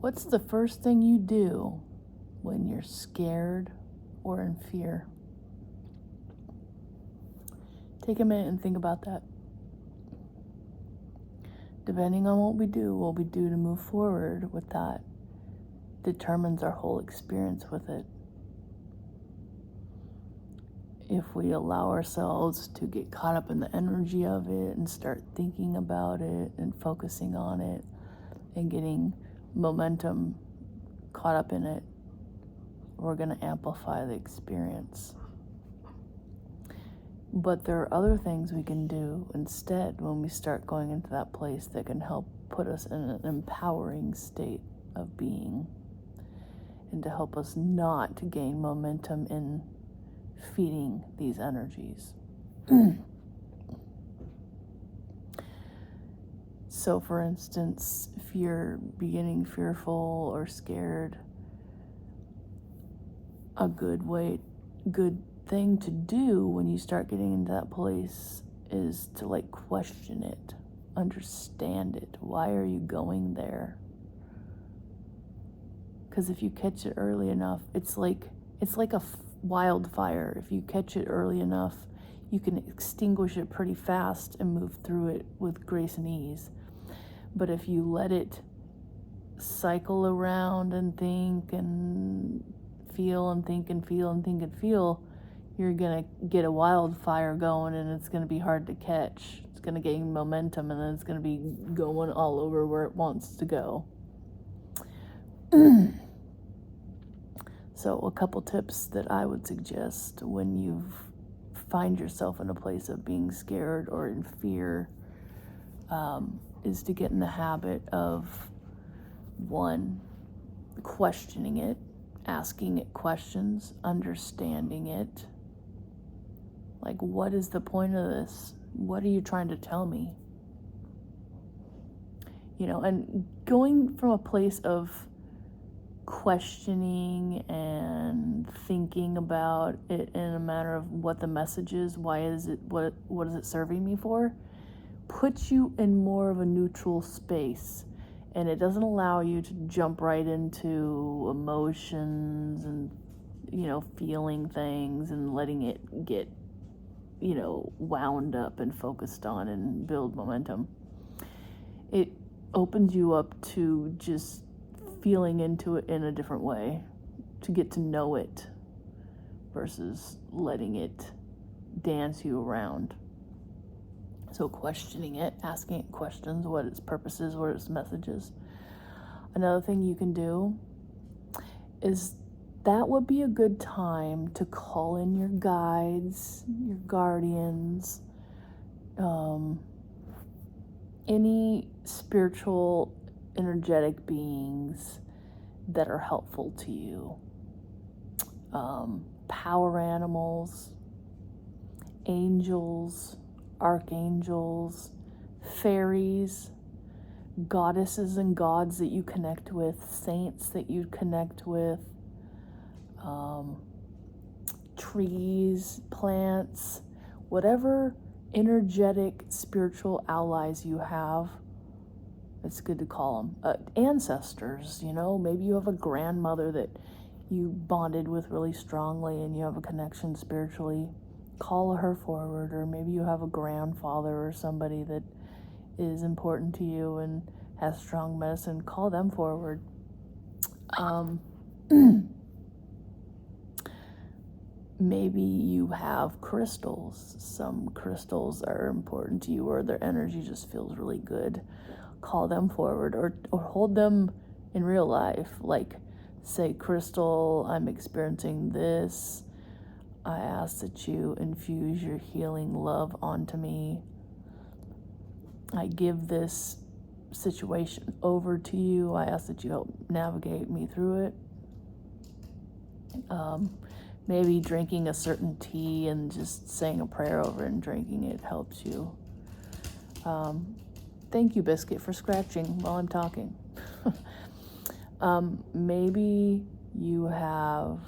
What's the first thing you do when you're scared or in fear? Take a minute and think about that. Depending on what we do to move forward with that determines our whole experience with it. If we allow ourselves to get caught up in the energy of it and start thinking about it and focusing on it and getting momentum caught up in it, we're going to amplify the experience. But there are other things we can do instead when we start going into that place that can help put us in an empowering state of being and to help us not to gain momentum in feeding these energies. So for instance, if you're beginning fearful or scared, a good thing to do when you start getting into that place is to question it, understand it. Why are you going there? Because if you catch it early enough, it's like a wildfire. If you catch it early enough, you can extinguish it pretty fast and move through it with grace and ease. But if you let it cycle around and think and feel and think and feel and think and feel, you're going to get a wildfire going and it's going to be hard to catch. It's going to gain momentum and then it's going to be going all over where it wants to go. So a couple tips that I would suggest when you find yourself in a place of being scared or in fear is to get in the habit of, one, questioning it, asking it questions, understanding it. Like, what is the point of this? What are you trying to tell me? And going from a place of questioning and thinking about it in a matter of what the message is, why is it, what is it serving me for, puts you in more of a neutral space. And it doesn't allow you to jump right into emotions and, feeling things and letting it get, wound up and focused on and build momentum. It opens you up to just feeling into it in a different way, to get to know it versus letting it dance you around. So questioning it, asking it questions, what its purpose is, what its message is. Another thing you can do is that would be a good time to call in your guides, your guardians, any spiritual, energetic beings that are helpful to you. Power animals, angels, archangels, fairies, goddesses and gods that you connect with, saints that you connect with, trees, plants, whatever energetic spiritual allies you have. It's good to call them ancestors. Maybe you have a grandmother that you bonded with really strongly and you have a connection spiritually. Call her forward. Or maybe you have a grandfather or somebody that is important to you and has strong medicine. Call them forward. Maybe you have crystals. Some crystals are important to you or their energy just feels really good. Call them forward or hold them in real life. Like, say, Crystal, I'm experiencing this. I ask that you infuse your healing love onto me. I give this situation over to you. I ask that you help navigate me through it. Maybe drinking a certain tea and just saying a prayer over it and drinking it helps you. Thank you, Biscuit, for scratching while I'm talking. Maybe you have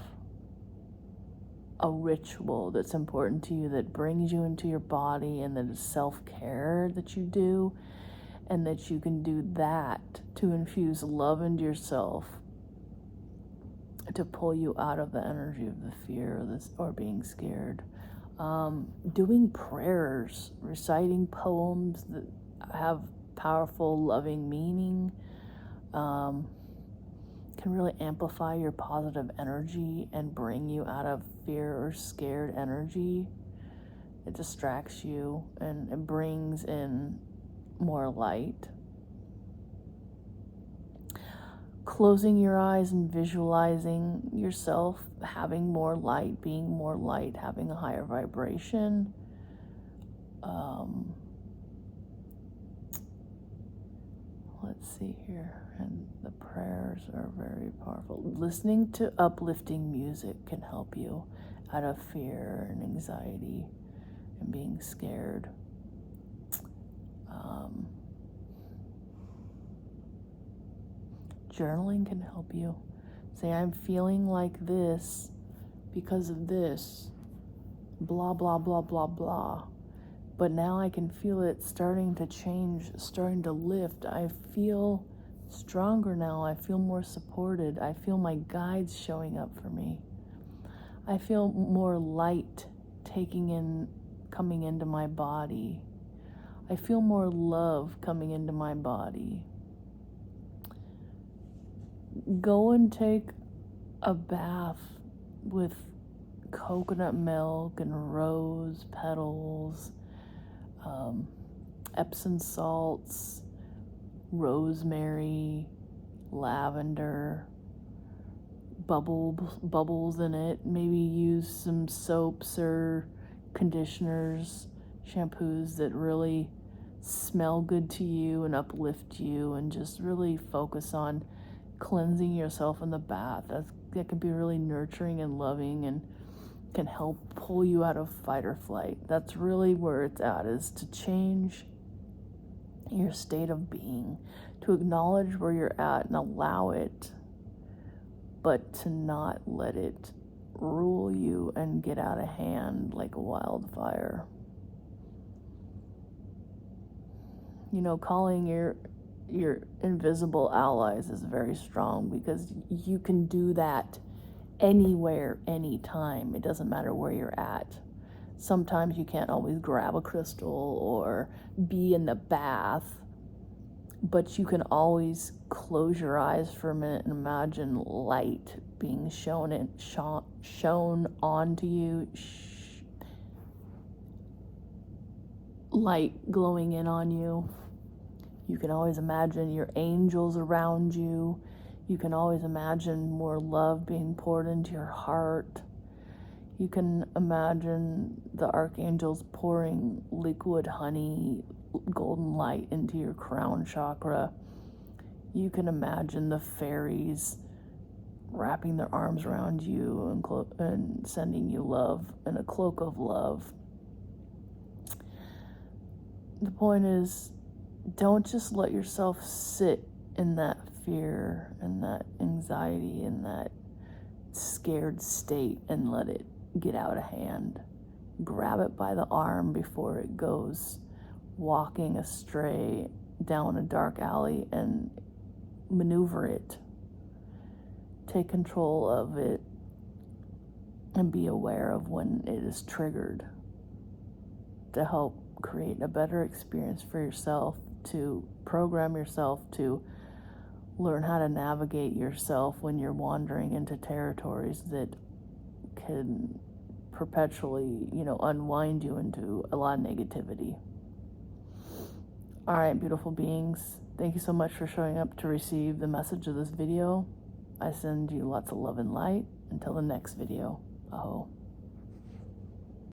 a ritual that's important to you that brings you into your body and that is self-care that you do. and that you can do that to infuse love into yourself, to pull you out of the energy of the fear or being scared. Doing prayers, reciting poems that have powerful, loving meaning, can really amplify your positive energy and bring you out of fear or scared energy. It distracts you and it brings in more light. Closing your eyes and visualizing yourself having more light, being more light, having a higher vibration. Let's see here. And the prayers are very powerful. Listening to uplifting music can help you out of fear and anxiety and being scared. Journaling can help you. Say, I'm feeling like this because of this, blah, blah, blah, blah, blah. But now I can feel it starting to change, starting to lift. I feel stronger now. I feel more supported. I feel my guides showing up for me. I feel more light coming into my body. I feel more love coming into my body. Go and take a bath with coconut milk and rose petals, Epsom salts, rosemary, lavender, bubbles in it. Maybe use some soaps or conditioners, shampoos that really smell good to you and uplift you, and just really focus on cleansing yourself in the bath. That can be really nurturing and loving and can help pull you out of fight or flight. That's really where it's at, is to change your state of being, to acknowledge where you're at and allow it, but to not let it rule you and get out of hand like a wildfire. You know, calling your invisible allies is very strong, because you can do that anywhere, anytime. It doesn't matter where you're at. Sometimes you can't always grab a crystal or be in the bath, but you can always close your eyes for a minute and imagine light being shown onto you, light glowing in on you. You can always imagine your angels around you. You can always imagine more love being poured into your heart. You can imagine the archangels pouring liquid honey, golden light into your crown chakra. You can imagine the fairies wrapping their arms around you and sending you love in a cloak of love. The point is, don't just let yourself sit in that fear and that anxiety and that scared state and let it get out of hand. Grab it by the arm before it goes walking astray down a dark alley and maneuver it. Take control of it and be aware of when it is triggered, to help create a better experience for yourself, to program yourself to learn how to navigate yourself when you're wandering into territories that can perpetually, unwind you into a lot of negativity. All right, beautiful beings, thank you so much for showing up to receive the message of this video. I send you lots of love and light. Until the next video, aho.